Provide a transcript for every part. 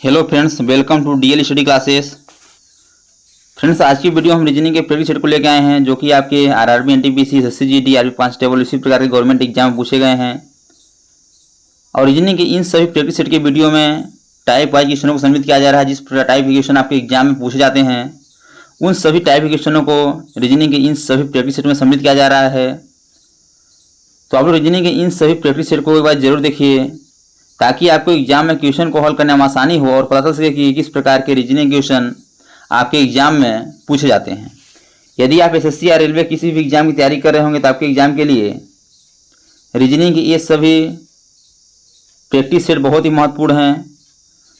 Hello friends, welcome to DL study classes. Friends, आज की video हम रीजनिंग के प्रैक्टिस सेट को लेकर आए हैं, जो कि आपके RRB, NTPC, SSC, RB constable इसी प्रकार के गवर्नमेंट एग्जाम में पूछे गए हैं। और रीजनिंग के इन सभी प्रैक्टिस सेट के वीडियो में टाइप वाइज क्वेश्चनों को सम्मिलित किया जा रहा है। जिस प्रकार टाइप के क्वेश्चन आपके एग्जाम में पूछे जाते हैं, उन सभी टाइप के क्वेश्चनों को रीजनिंग के इन सभी प्रैक्टिस सेट में सम्मिलित किया जा रहा है। तो आप लोग रीजनिंग के इन सभी प्रैक्टिस सेट को एक बार जरूर देखिए, ताकि आपको एग्जाम में क्वेश्चन को हल करने में आसानी हो और पता चल सके कि किस प्रकार के रीजनिंग क्वेश्चन आपके एग्जाम में पूछे जाते हैं। यदि आप एसएससी या रेलवे किसी भी एग्जाम की तैयारी कर रहे होंगे तो आपके एग्जाम के लिए रीजनिंग के ये सभी प्रैक्टिस सेट बहुत ही महत्वपूर्ण हैं।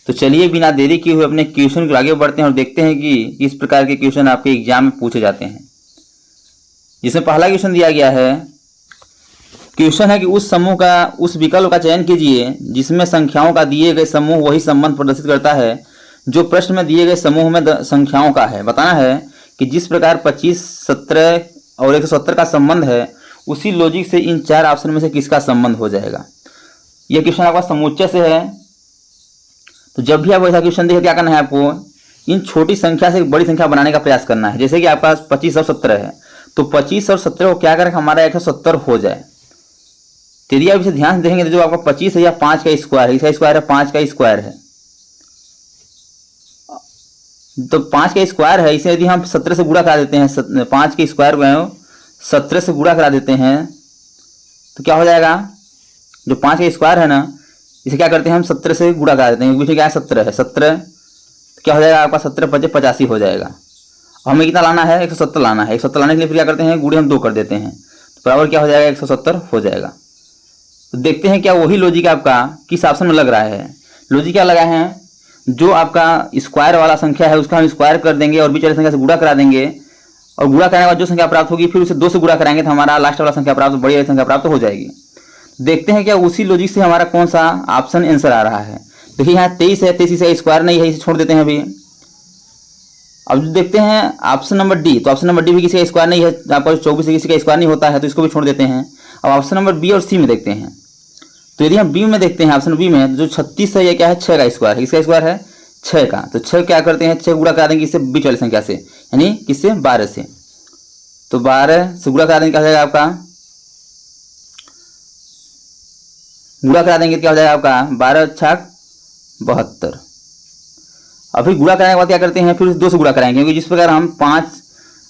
तो चलिए बिना देरी किए हुए अपने क्वेश्चन को आगे बढ़ते हैं और देखते हैं कि किस प्रकार के क्वेश्चन आपके एग्जाम में पूछे जाते हैं। जिसमें पहला क्वेश्चन दिया गया है, क्वेश्चन है कि उस समूह का उस विकल्प का चयन कीजिए जिसमें संख्याओं का दिए गए समूह वही संबंध प्रदर्शित करता है जो प्रश्न में दिए गए समूह में संख्याओं का है। बताना है कि जिस प्रकार 25, 17 और 170 का संबंध है, उसी लॉजिक से इन चार ऑप्शन में से किसका संबंध हो जाएगा। यह क्वेश्चन आपका समुच्चय से है। तो जब भी आप ऐसा क्वेश्चन देखें, क्या करना है आपको, इन छोटी संख्या से एक बड़ी संख्या बनाने का प्रयास करना है। जैसे कि आपके पास 25 और 17 है, तो 25 और 17 को क्या करें हमारा 170 हो जाए। यदि आप इसे ध्यान से देखेंगे तो जो आपका 25 है या 5 का स्क्वायर है, इसका स्क्वायर है 5 का स्क्वायर है, तो 5 का स्क्वायर है। इसे यदि हम 17 से गुणा करा देते हैं, 5 के स्क्वायर को 17 से गुणा करा देते हैं, तो क्या हो जाएगा, जो 5 का स्क्वायर है ना, इसे क्या करते हैं हम 17 से गुणा करा देते हैं, क्योंकि क्या है 17 है, 17 तो क्या हो जाएगा आपका 17 × 5 = 85 हो जाएगा। हमें कितना लाना है, 170 लाना है। 170 लाने के लिए फिर क्या करते हैं, गुणे हम 2 कर देते हैं, तो बराबर क्या हो जाएगा 170 हो जाएगा। तो देखते हैं क्या वही लॉजिक आपका किस ऑप्शन में लग रहा है। लॉजिक क्या लगा है, जो आपका स्क्वायर वाला संख्या है उसका हम स्क्वायर कर देंगे और बीच वाली संख्या से गुणा करा देंगे, और गुणा करने के बाद जो संख्या प्राप्त होगी फिर उसे 2 से गुणा कराएंगे तो हमारा लास्ट वाला संख्या प्राप्त, बड़ी वाली संख्या प्राप्त हो जाएगी। देखते हैं क्या उसी लॉजिक से हमारा कौन सा ऑप्शन आंसर आ रहा है। देखिए यहाँ 23 है, 23 से स्क्वायर नहीं है, इसे छोड़ देते हैं अभी। अब देखते हैं ऑप्शन नंबर डी, तो ऑप्शन नंबर डी भी किसी का स्क्वायर नहीं है, आपका 24 से किसी का स्क्वायर नहीं होता है, तो इसको भी छोड़ देते हैं। अब ऑप्शन नंबर बी और सी में देखते हैं। तो यदि हम बी में देखते हैं, ऑप्शन बी में जो 36 है, ये क्या है 6 का स्क्वायर है, इसका स्क्वायर है 6 का, तो 6 क्या करते हैं 6 गुणा करा देंगे इससे बीच वाली संख्या से, यानी किससे 12 से, तो 12 से गुणा करा देंगे क्या हो जाएगा आपका, गुणा करा देंगे क्या हो जाएगा आपका 12 × 6 = 72। अभी गुणा कराने के बाद क्या करते हैं, फिर 2 से गुणा कराएंगे, क्योंकि जिस प्रकार हम 5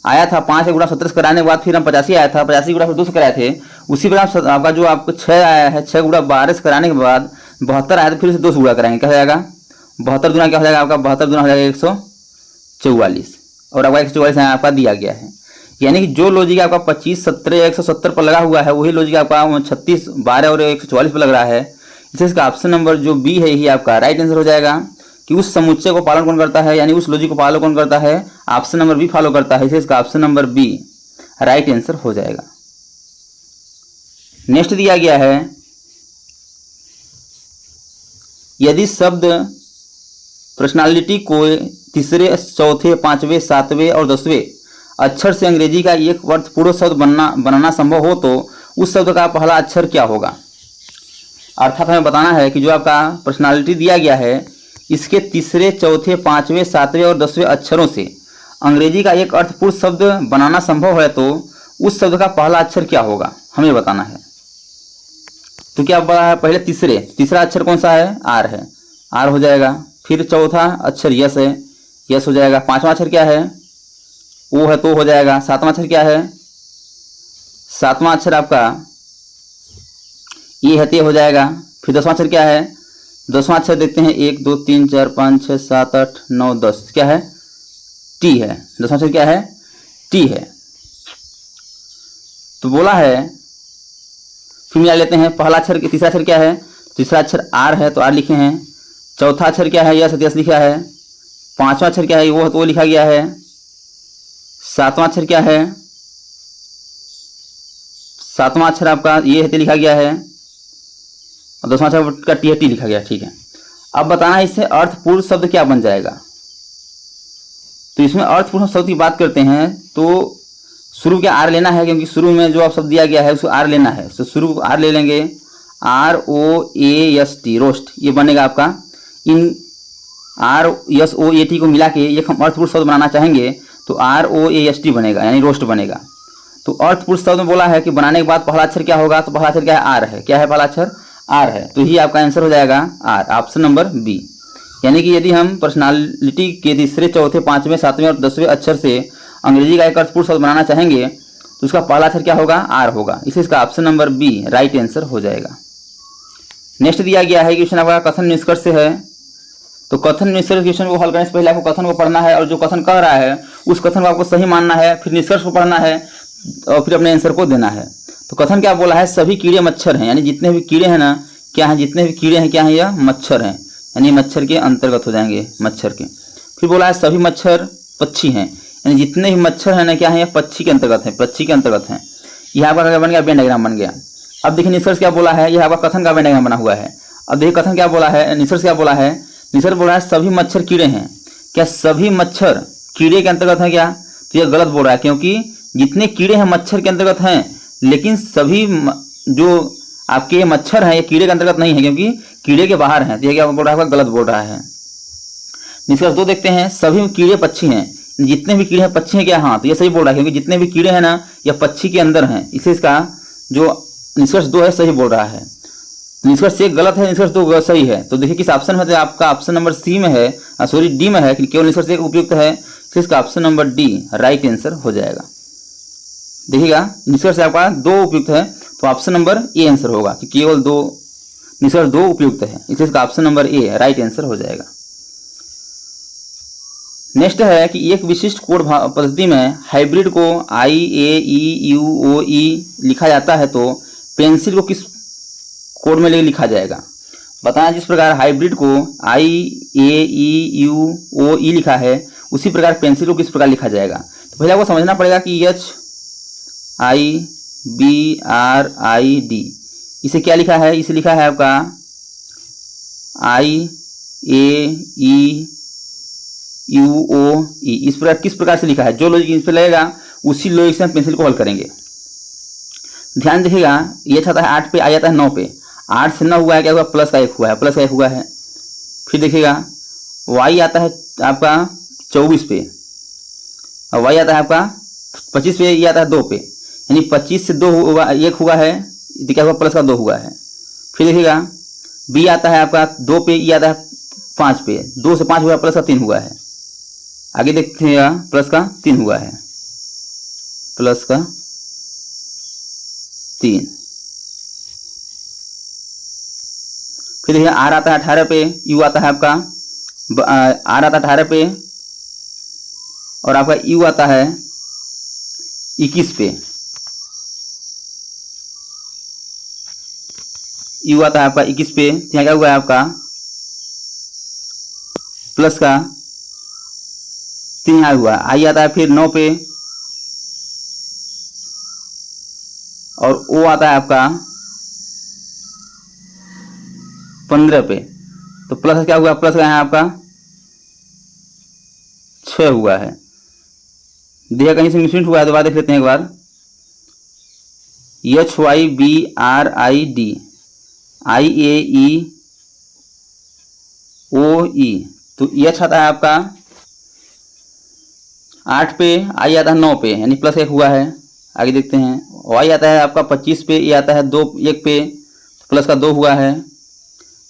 आया था, 5 से गुणा 17 से कराने के बाद फिर हम 85 आया था, 85 गुणा फिर 2 से कराए थे, उसी प्रकार आपका जो आपको 6 आया है, 6 गुणा 12 से कराने के बाद 72 आया, तो फिर से 2 से गुणा कराएंगे, क्या हो जाएगा 72 गुना क्या हो जाएगा आपका, 72 गुना हो जाएगा 144, और आपका 144 आपका दिया गया है। यानी कि जो लॉजिक आपका 25, 17, 170 पर लगा हुआ है, वही लॉजिक आपका 36, 12 और 144 पर लग रहा है। इसलिए इसका ऑप्शन नंबर जो बी है यही आपका राइट आंसर हो जाएगा, कि उस समुच्चय को पालन कौन करता है, यानी उस लॉजिक को फॉलो कौन करता है, ऑप्शन नंबर बी फॉलो करता है। इसलिए इसका option number B right answer हो जाएगा। नेक्स्ट दिया गया है, यदि शब्द पर्सनालिटी को तीसरे, चौथे, 5वें, 7वें और 10वें अक्षर से अंग्रेजी का एक अर्थपूर्ण शब्द बनाना संभव हो, तो उस शब्द का पहला अक्षर क्या होगा। अर्थात हमें बताना है कि जो आपका पर्सनालिटी दिया गया है, इसके तीसरे, चौथे, 5वें, 7वें और 10वें अक्षरों से अंग्रेजी का एक अर्थपूर्ण शब्द बनाना संभव है, तो उस शब्द का पहला अक्षर क्या होगा, हमें बताना है। तो क्या बोला है, पहले तीसरा अक्षर कौन सा है, आर है, आर हो जाएगा। फिर चौथा अक्षर यस है, यस हो जाएगा। 5वां अक्षर क्या है, ओ है, तो हो जाएगा। 7वां अक्षर क्या है, 7वां अक्षर आपका ए है, ते हो जाएगा। फिर 10वां अक्षर क्या है, 10वां अक्षर देखते हैं, 1, 2, 3, 4, 5, 6, 7, 8, 9, 10 क्या है, टी है। 10वां अक्षर क्या है, टी है। तो बोला है, फिर मिला लेते हैं, पहला अक्षर, तीसरा अक्षर क्या है, तीसरा अक्षर आर है, तो आर लिखे हैं। चौथा अक्षर क्या है, यस, यस लिखा है। 5वां अक्षर क्या है, वो है, तो लिखा गया है। 7वां अक्षर क्या है, 7वां अक्षर आपका ये है, तो लिखा गया है, और 10वां अक्षर का टी लिखा गया, ठीक है। अब बताना है इससे अर्थपूर्ण शब्द क्या बन जाएगा। तो इसमें अर्थपूर्ण शब्द की बात करते हैं, तो शुरू क्या आर लेना है, क्योंकि शुरू में जो आप शब्द दिया गया है उसको आर लेना है, तो शुरू आर ले लेंगे, ROAST रोस्ट, ये बनेगा आपका। इन ROST को मिला के एक हम अर्थपूर्ण शब्द बनाना चाहेंगे तो ROAST बनेगा, यानी रोस्ट बनेगा। तो अर्थपूर्ण शब्द में बोला है कि बनाने के बाद पहला अक्षर क्या होगा, तो पहला अक्षर क्या है, आर है। क्या है पहला अक्षर, आर है। तो ही आपका आंसर हो जाएगा आर, ऑप्शन नंबर बी। यानी कि यदि हम पर्सनालिटी के तीसरे, चौथे, पांचवें, सातवें और 10वें अक्षर से अंग्रेजी का एक अर्थपूर्ण शब्द बनाना चाहेंगे तो उसका पहला अक्षर क्या होगा, आर होगा। इसलिए इसका option number B right answer हो जाएगा। नेक्स्ट दिया गया है क्वेश्चन आपका कथन निष्कर्ष से है। तो कथन निष्कर्ष क्वेश्चन को हल करने से पहले आपको कथन को पढ़ना है और जो कथन कह रहा है उस कथन को आपको सही मानना है, फिर निष्कर्ष को पढ़ना है और फिर अपने आंसर को देना है। तो कथन क्या बोला है, सभी कीड़े मच्छर हैं, यानी जितने भी कीड़े हैं ना, क्या है, जितने भी कीड़े हैं क्या है, यह मच्छर हैं, यानी मच्छर के अंतर्गत हो जाएंगे, मच्छर के। फिर बोला है सभी मच्छर पक्षी हैं, यानी जितने भी मच्छर हैं ना क्या है, यह पक्षी के अंतर्गत है, पक्षी के अंतर्गत हैं। यह आपका क्या बन गया, वेन डायग्राम बन गया। अब देखिए निष्कर्ष क्या बोला है, यह आपका कथन का वेन डायग्राम बना हुआ है। अब देखिए कथन क्या बोला है, निष्कर्ष क्या बोला है, निष्कर्ष बोला है सभी मच्छर कीड़े हैं। क्या सभी मच्छर कीड़े के अंतर्गत है क्या, तो यह गलत बोल रहा है, क्योंकि जितने कीड़े हैं मच्छर के अंतर्गत हैं, लेकिन सभी जो आपके मच्छर हैं ये कीड़े के अंतर्गत नहीं है, क्योंकि कीड़े के बाहर हैं। तो यह क्या बोल रहा है, गलत बोल रहा है। निष्कर्ष 2 देखते हैं, सभी कीड़े पक्षी हैं, जितने भी कीड़े हैं पक्षी हैं क्या, हाँ, तो ये सही बोल रहा है, क्योंकि जितने भी कीड़े हैं ना यह पक्षी के अंदर हैं। इसलिए इसका जो निष्कर्ष 2 है सही बोल रहा है। निष्कर्ष 1 गलत है, निष्कर्ष 2 सही है। तो देखिए किस ऑप्शन में, तो आपका ऑप्शन नंबर सी में है, सॉरी डी में है कि केवल निष्कर्ष 1 उपयुक्त है। इसलिए इसका option number D right answer हो जाएगा। देखिएगा निष्कर्ष आपका 2 उपयुक्त है, तो ऑप्शन नंबर ए आंसर होगा कि केवल 2, निष्कर्ष 2 उपयुक्त है, इसलिए इसका option number A right answer हो जाएगा। नेक्स्ट है कि एक विशिष्ट कोड पद्धति में हाइब्रिड को IAEUOE लिखा जाता है, तो पेंसिल को किस कोड में लिखा जाएगा। बताया जिस प्रकार हाइब्रिड को IAEUOE लिखा है उसी प्रकार पेंसिल को किस प्रकार लिखा जाएगा। तो पहले आपको समझना पड़ेगा कि HIBRID इसे क्या लिखा है, इसे लिखा है आपका IAEUOE। इस प्रकार किस प्रकार से लिखा है, जो लॉजिक इस पर लगेगा उसी लॉजिक से हम पेंसिल को हल करेंगे। ध्यान देखिएगा, ये आता है 8 पे, आ जाता है 9 पे। 8 से 9 हुआ है, क्या हुआ, प्लस का 1 हुआ है, प्लस का 1 हुआ है। फिर देखिएगा y आता है आपका 24 पे और y आता है आपका 25 पे, ये आता है 2 पे, यानी 25 से 2 हुआ, 1 हुआ है, क्या हुआ, प्लस का 2 हुआ है। फिर देखिएगा b आता है आपका 2 पे, ये आता है 5 पे, 2 से 5 हुआ, प्लस का 3 हुआ है। आगे देखिएगा प्लस का 3 हुआ है, प्लस का 3। फिर देखिए आर आता है 18 पे, यू आता है आपका आर आता है 18 पे और आपका यू आता है 21 पे, यू आता है आपका 21 पे। यहाँ क्या हुआ है आपका प्लस का 3 यहाँ हुआ, आई आता है फिर 9 पे और ओ आता है आपका 15 पे। तो प्लस क्या हुआ, प्लस का यहाँ आपका 6 हुआ है। देखिए कहीं से मिसप्रिंट हुआ है, दोबारा देख लेते हैं एक बार। HYBRID IAEOE, तो H आता है आपका 8 पे, आई आता है 9 पे, यानी प्लस 1 हुआ है। आगे देखते हैं y आता है आपका 25 पे, ये आता है 1 पे, प्लस का 2 हुआ है।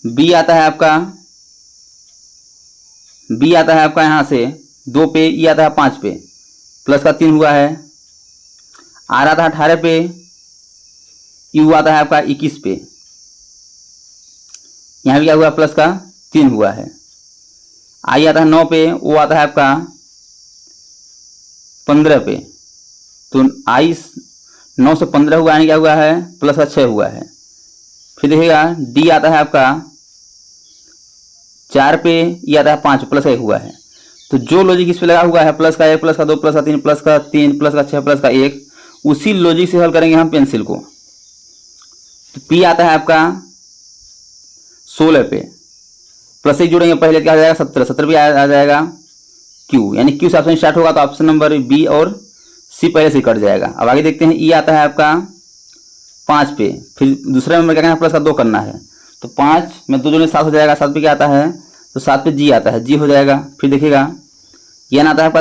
b आता है आपका यहाँ से 2 पे, ये आता है 5 पे, प्लस का 3 हुआ है। r आता है 18 पे, u आता है आपका 21 पे, यहाँ भी क्या हुआ, प्लस का 3 हुआ है। i आता है 9 पे, o आता है आपका 15 पे, तो i 9 से 15 हुआ है, क्या हुआ है, प्लस का 6 हुआ है। फिर देखिएगा d आता है आपका 4 पे, ये आता है 5, प्लस का 1 हुआ है। तो जो लॉजिक इस पे लगा हुआ है, प्लस का 1, प्लस का 2, प्लस का 3, प्लस का 3, प्लस का 6, प्लस का 1, उसी लॉजिक से हल करेंगे हम पेंसिल को। तो p आता है आपका 16 पे, प्लस 1 जोड़ेंगे पहले, क्या आ जाएगा, 17 भी आ जाएगा q, यानी q से ऑप्शन स्टार्ट होगा, तो ऑप्शन नंबर बी और सी पहले से कट जाएगा। अब आगे देखते हैं e आता है आपका 5 पे, फिर दूसरे नंबर क्या करना है, प्लस का 2 करना है, तो 5 में 2 जोड़े 7 हो जाएगा, 7 पे क्या आता है तो 7 पे जी आता है, जी हो जाएगा। फिर देखिएगा एन आता है आपका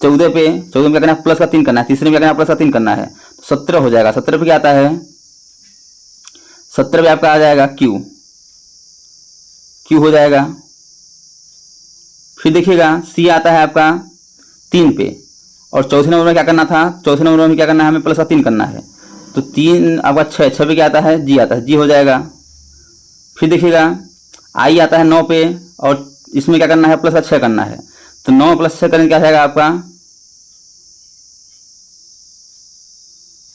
14 पे, 14 में क्या करना है प्लस का 3 करना है, तीसरे में क्या करना है प्लस का 3 करना है, तो 17 हो जाएगा। 17 पे क्या आता है, 17 पे आपका आ जाएगा क्यू, क्यू हो जाएगा। फिर देखिएगा सी आता है आपका 3 पे, और चौथे नंबर में क्या करना था, चौथे नंबर में क्या करना है हमें प्लस का 3 करना है, तो 3 आपका 6, 6 पे क्या आता है जी आता है, जी हो जाएगा। फिर देखिएगा आई आता है 9 पे, और इसमें क्या करना है प्लस का 6 करना है, तो 9 प्लस 6 करेंगे क्या जाएगा आपका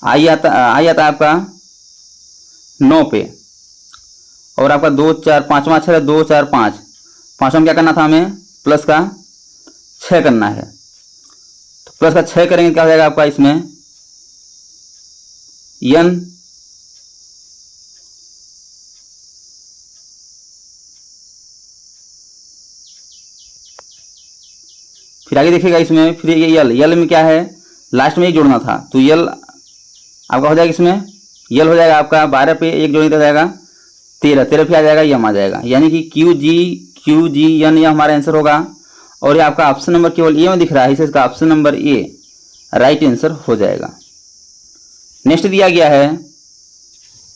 आई आता है आपका 9 पे, और आपका 2 4 5वां अक्षर है 2 4 5, पांचवा में क्या करना था हमें प्लस का 6 करना है, तो प्लस का 6 करेंगे क्या हो जाएगा आपका इसमें एन, फिर आगे देखिएगा इसमें, फिर ये यल में क्या है लास्ट में एक जोड़ना था, तो यल आपका हो जाएगा इसमें यल हो जाएगा आपका 12 पे एक जोड़ने हो जाएगा 13, 13 पे आ जाएगा यम आ जाएगा, यानी कि क्यू जी एन यह हमारा आंसर होगा। और ये आपका ऑप्शन नंबर केवल ए में दिख रहा है, इसे इसका option number A right answer हो जाएगा। नेक्स्ट दिया गया है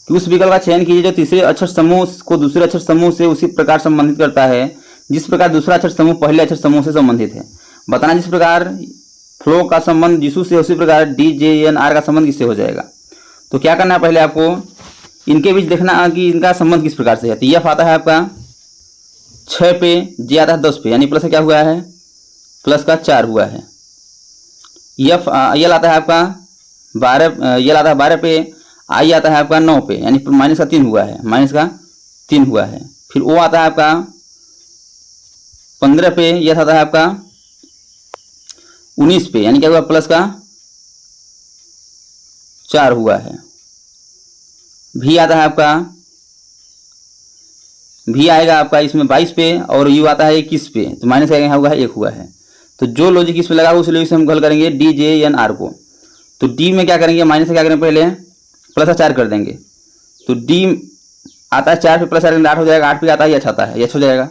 कि उस विकल्प का चयन कीजिए जो तीसरे अक्षर समूह को दूसरे अक्षर समूह से उसी प्रकार संबंधित करता है जिस प्रकार दूसरा अक्षर समूह पहले अक्षर समूह से संबंधित है। बताना जिस प्रकार फ्लो का संबंध जीसू से उसी प्रकार डी जे एन आर का संबंध किससे हो जाएगा। तो क्या करना है पहले आपको इनके बीच देखना कि इनका संबंध किस प्रकार से है। तो यफ आता है आपका 6 पे, जे आता है 10 पे, यानी प्लस क्या हुआ है प्लस का 4 हुआ है। यफ यल आता है आपका 12, यल आता है 12 पे, आई आता है आपका 9 पे, यानी माइनस का 3 हुआ है, माइनस का 3 हुआ है। फिर ओ आता है आपका 15 पे, यह आता है आपका 19 पे, यानी क्या हुआ प्लस का 4 हुआ है। भी आता है आपका, भी आएगा आपका इसमें 22 पे, और यू आता है 21 पे, तो माइनस का यहाँ हुआ है 1 हुआ है। तो जो लॉजिक इसमें लगा उस लॉजिक से हम हल करेंगे डी जे एन आर को। तो डी में क्या करेंगे माइनस से क्या करेंगे पहले प्लस का 4 कर देंगे, तो डी आता है 4 पे प्लस 4 8 हो जाएगा, 8 पे आता है एच आता है, एच हो जाएगा।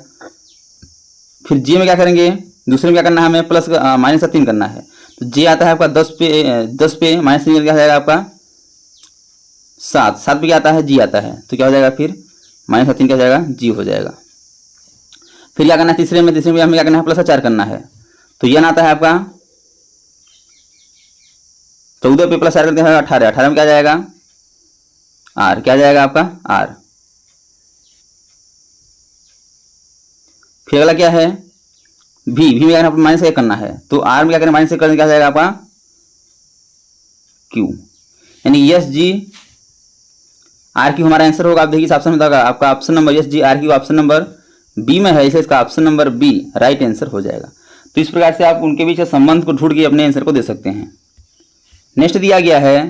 फिर जे में क्या करेंगे दूसरे में क्या करना है हमें प्लस माइनस का 3 करना है, तो जे आता है आपका 10 पे माइनस 3 क्या हो जाएगा आपका 7, 7 पे क्या आता है जी आता है, तो क्या हो जाएगा फिर माइनस का 3 क्या हो जाएगा जी हो जाएगा। फिर क्या करना है तीसरे में हमें क्या करना है प्लस का 4 करना है, तो यन आता है आपका 14 पे प्लस 4 करते हैं 18, 18 में क्या जाएगा आर, क्या जाएगा आपका आर। फिर अगला क्या है भी में माइनस 1 करना है, तो आर में क्या करना माइनस 1 करने क्या जाएगा आपका क्यू, यानी यस जी आर क्यू हमारा आंसर होगा। आप देखिए इस ऑप्शन में होगा आपका option number S G R Q option number B में है, इसे इसका option number B right answer हो जाएगा। तो इस प्रकार से आप उनके बीच संबंध को ढूंढ के अपने आंसर को दे सकते हैं। नेक्स्ट दिया गया है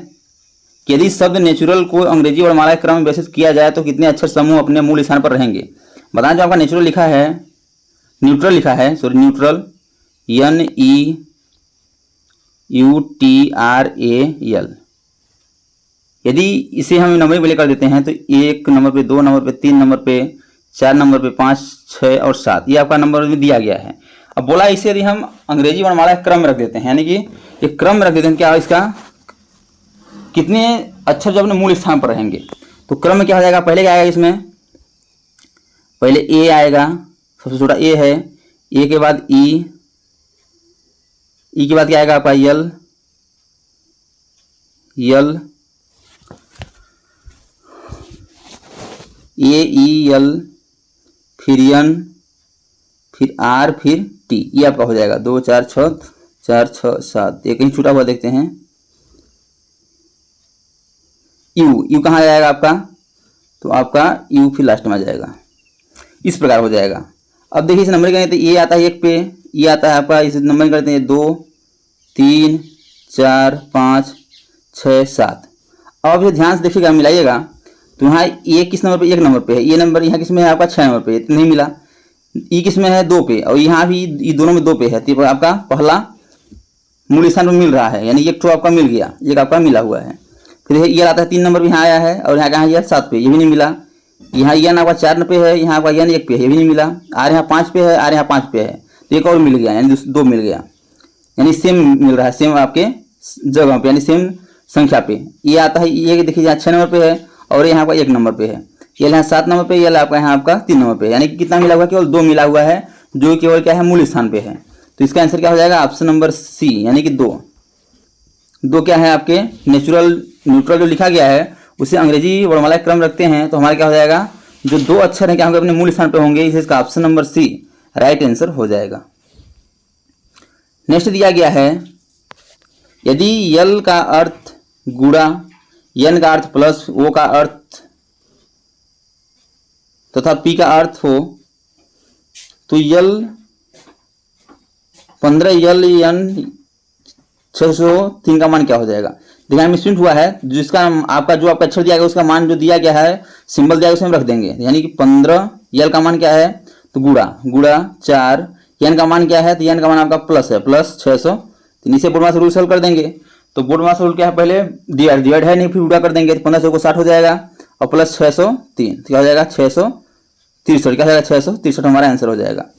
कि यदि शब्द नेचुरल को अंग्रेजी वर्णमाला के क्रम में व्यवस्थित किया जाए तो कितने अक्षर समूह अपने मूल स्थान पर रहेंगे। बताना जो आपका नेचुरल लिखा है न्यूट्रल लिखा है, सॉरी न्यूट्रल NEUTRAL, यदि इसे हम नंबर पे कर देते हैं तो 1 नंबर पे 2 नंबर पे 3 नंबर पे 4 नंबर पे 5 6 और 7 ये आपका नंबर में दिया गया है। अब बोला इसे यदि हम अंग्रेजी वर्णमाला क्रम में रख देते हैं, यानी कि ये क्रम में रख देते हैं, क्या इसका कितने अक्षर जो अपने मूल स्थान पर रहेंगे। तो क्रम में क्या हो जाएगा पहले क्या आएगा इसमें पहले ए आएगा, सबसे छोटा ए है, ए के बाद ई के बाद क्या आएगा आपका यल AEL, फिर एन, फिर आर, फिर टी, ये आपका हो जाएगा 2 4 6 4 6 7। एक कहीं छूटा हुआ देखते हैं यू कहाँ जाएगा आपका, तो आपका यू फिर लास्ट में आ जाएगा, इस प्रकार हो जाएगा। अब देखिए इस नंबर करते हैं, ये आता है 1 पे, ये आता है आपका इस नंबर करते हैं 2 3 4 5 6 7। अब ये ध्यान से देखिएगा मिलाइएगा, तो यहाँ ये किस नंबर पे 1 नंबर पे है, ये नंबर यहाँ किस में है आपका 6 नंबर पे नहीं मिला, ई किस में है 2 पे, और यहाँ भी ये दोनों में 2 पे है, तो आपका पहला मूल स्थान में मिल रहा है, यानी एक तो आपका मिल गया, एक आपका मिला हुआ है। फिर ये आता है 3 नंबर भी यहाँ आया है, और यहाँ कहाँ गया 7 पे, ये भी नहीं मिला, यहाँ यन आपका 4 पे है, यहाँ आपका यन 1 पे है, ये भी नहीं मिला। आर यहाँ 5 पे है, आर यहाँ 5 पे है, तो एक और मिल गया, यानी 2 मिल गया, यानी सेम मिल रहा है, सेम आपके जगह पे, यानी सेम संख्या पे। ये आता है, ये देखिए यहाँ 6 नंबर पे है और यहाँ आपका 1 नंबर पे है, ये यहाँ 7 नंबर पे, ये आपका यहाँ आपका 3 नंबर पे, यानी कि कितना मिला हुआ है, केवल 2 मिला हुआ है, जो केवल क्या है, मूल स्थान पे है। तो इसका आंसर क्या हो जाएगा, ऑप्शन नंबर सी, यानी कि 2 क्या है आपके न्यूट्रल जो लिखा गया है उसे अंग्रेजी वर्णमाला क्रम रखते हैं, तो हमारा क्या हो जाएगा, जो 2 अक्षर हैं क्या होंगे, अपने मूल स्थान पे होंगे, इसका option number C right answer हो जाएगा। नेक्स्ट दिया गया है, यदि यल का अर्थ गुणा, यन का अर्थ प्लस, ओ का अर्थ तथा पी का अर्थ हो, तो यल 15 यल यन 603 का मान क्या हो जाएगा। देखिए मिसप्रिंट हुआ है, जिसका आपका जो आपका अक्षर दिया गया उसका मान जो दिया गया है, सिंबल दिया गया उसे हम रख देंगे, यानी कि 15 यल का मान क्या है, तो गुणा 4, यन का मान क्या है, तो यन का मान आपका प्लस है, प्लस 600, तो नीचे बोर्ड मास रूल सॉल्व कर देंगे। तो बोर्ड मास रूल क्या है, पहले डिवाइड है नहीं, फिर गुणा कर देंगे, तो 15 को 60 हो जाएगा और प्लस 603, तो क्या हो जाएगा 663, क्या हो जाएगा 663 हमारा आंसर हो जाएगा।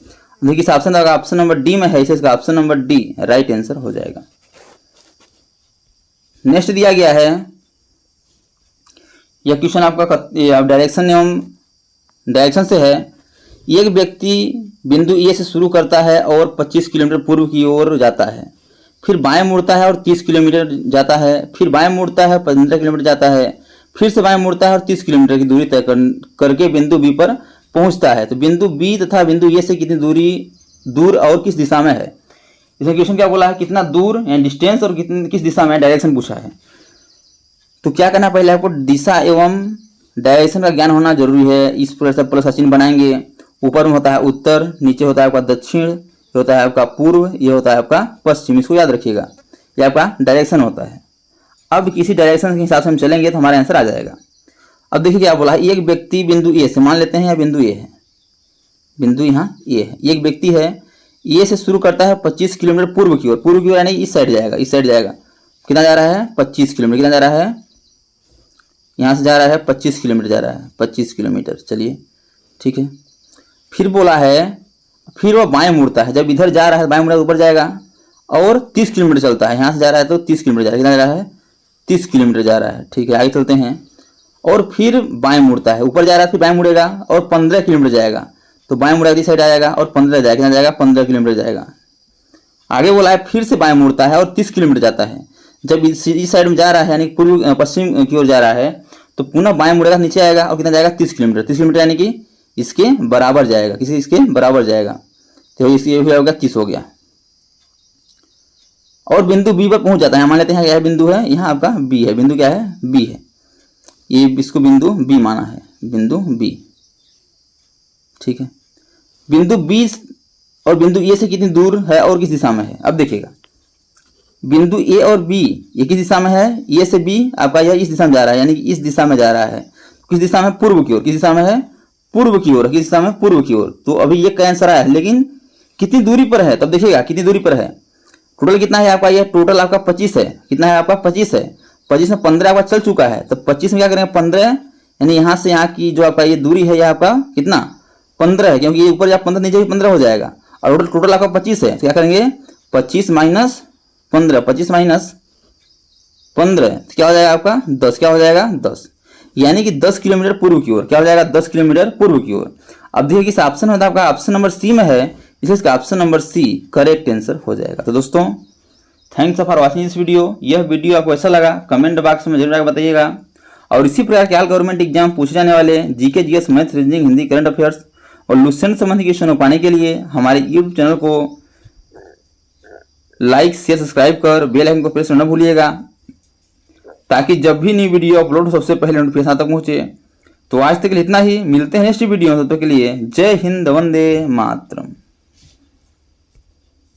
देखिए इस ऑप्शन नंबर डी में है, इसे इसका option number D right answer हो जाएगा। नेक्स्ट दिया गया है, यह क्वेश्चन आपका डायरेक्शन से है। एक व्यक्ति बिंदु ए से शुरू करता है और 25 किलोमीटर पूर्व की ओर जाता है, फिर बाएं मुड़ता है और 30 किलोमीटर जाता है, फिर बाएं मुड़ता है 15 किलोमीटर जाता है, फिर से बाएं मुड़ता है और 30 किलोमीटर की दूरी तय करके बिंदु बी पर पहुंचता है। तो बिंदु बी तथा बिंदु ए से कितनी दूर और किस दिशा में है। इसमें क्वेश्चन क्या बोला है, कितना दूर यानी डिस्टेंस और किस दिशा में, डायरेक्शन पूछा है। तो क्या करना, पहले आपको दिशा एवं डायरेक्शन का ज्ञान होना जरूरी है। इस प्रकार से प्लस चिन्ह बनाएंगे, ऊपर में होता है उत्तर, नीचे होता है आपका दक्षिण, ये होता है आपका पूर्व, ये होता है आपका पश्चिम, इसको याद रखिएगा, ये आपका डायरेक्शन होता है। अब किसी डायरेक्शन के हिसाब से हम चलेंगे तो हमारा आंसर आ जाएगा। अब देखिए क्या बोला है, एक व्यक्ति बिंदु ए से, मान लेते हैं बिंदु ए है, बिंदु यहाँ ए है, एक व्यक्ति है, ए से शुरू करता है 25 किलोमीटर पूर्व की ओर यानी इस साइड जाएगा, इस साइड जाएगा, कितना जा रहा है 25 किलोमीटर, कितना जा रहा है, यहाँ से जा रहा है 25 किलोमीटर जा रहा है, 25 किलोमीटर, चलिए ठीक है। फिर बोला है, फिर वो बाएं मुड़ता है, जब इधर जा रहा है बाएं मुड़ा ऊपर जाएगा और 30 किलोमीटर चलता है, यहाँ से जा रहा है तो 30 किलोमीटर जा रहा है, कितना जा रहा है 30 किलोमीटर जा रहा है, ठीक है आगे चलते हैं। और फिर बाएं मुड़ता है, ऊपर जा रहा है, फिर बाएं मुड़ेगा और 15 किलोमीटर जाएगा, तो बाएं मुड़ा इस साइड आएगा और 15 जाएगा, कितना जाएगा 15 किलोमीटर जाएगा। आगे बोला है फिर से बाएं मुड़ता है और 30 किलोमीटर जाता है, जब इस साइड में जा रहा है यानी पूर्व पश्चिम की ओर जा रहा है, तो पुनः बाएं मुड़ेगा, नीचे आएगा और कितना जाएगा 30 किलोमीटर, 30 किलोमीटर यानी कि इसके बराबर जाएगा, किसी इसके बराबर जाएगा, तो इसके होगा 30 हो गया। और बिंदु बी पर पहुंच जाता है, मान लेते हैं क्या बिंदु है, यहाँ आपका बी है, बिंदु क्या है बी है, ये इसको बिंदु बी माना है, बिंदु बी, ठीक है। बिंदु बी और बिंदु ए से कितनी दूर है और किस दिशा में है। अब देखिएगा बिंदु ए और बी ये किस दिशा में है, ए से बी आपका यह इस दिशा में जा रहा है, यानी कि इस दिशा में जा रहा है, किस दिशा में, पूर्व की ओर, किस दिशा में है, पूर्व की ओर, किस दिशा में, पूर्व की ओर। तो अभी ये का आंसर आया, लेकिन कितनी दूरी पर है, तब देखिएगा कितनी दूरी पर है, टोटल कितना है आपका, ये टोटल आपका 25 है, कितना है आपका 25 है, 25 में 15 आपका चल चुका है, तो 25 में क्या करेंगे 15, यानी यहाँ से यहाँ की जो आपका ये दूरी है, यह आपका कितना 15 है, क्योंकि ये ऊपर जब 15 नीचे भी 15 हो जाएगा, और टोटल आपका 25 है, तो क्या करेंगे 25 माइनस 15, 25 माइनस 15, तो क्या हो जाएगा आपका 10, क्या हो जाएगा 10, यानी कि 10 किलोमीटर पूर्व की ओर, क्या हो जाएगा 10 किलोमीटर पूर्व की ओर। अब देखिए किस ऑप्शन में, आपका ऑप्शन नंबर सी में है, इसलिए इसका option number C correct answer हो जाएगा। तो दोस्तों thanks for watching this video. यह वीडियो आपको ऐसा लगा कमेंट बॉक्स में जरूर बताइएगा, और इसी प्रकार के ऑल गवर्नमेंट एग्जाम पूछे जाने वाले GK GS math reasoning Hindi current affairs और लुसेंट संबंधी क्वेश्चन पाने के लिए हमारे यूट्यूब चैनल को लाइक शेयर सब्सक्राइब कर बेल आइकन को प्रेस करना भूलिएगा, ताकि जब भी नई वीडियो अपलोड सबसे पहले नोटिफिकेशन तक पहुंचे। तो आज तक के लिए इतना ही, मिलते हैं नेक्स्ट वीडियो में, तब तक के लिए जय हिंद, वंदे मातरम।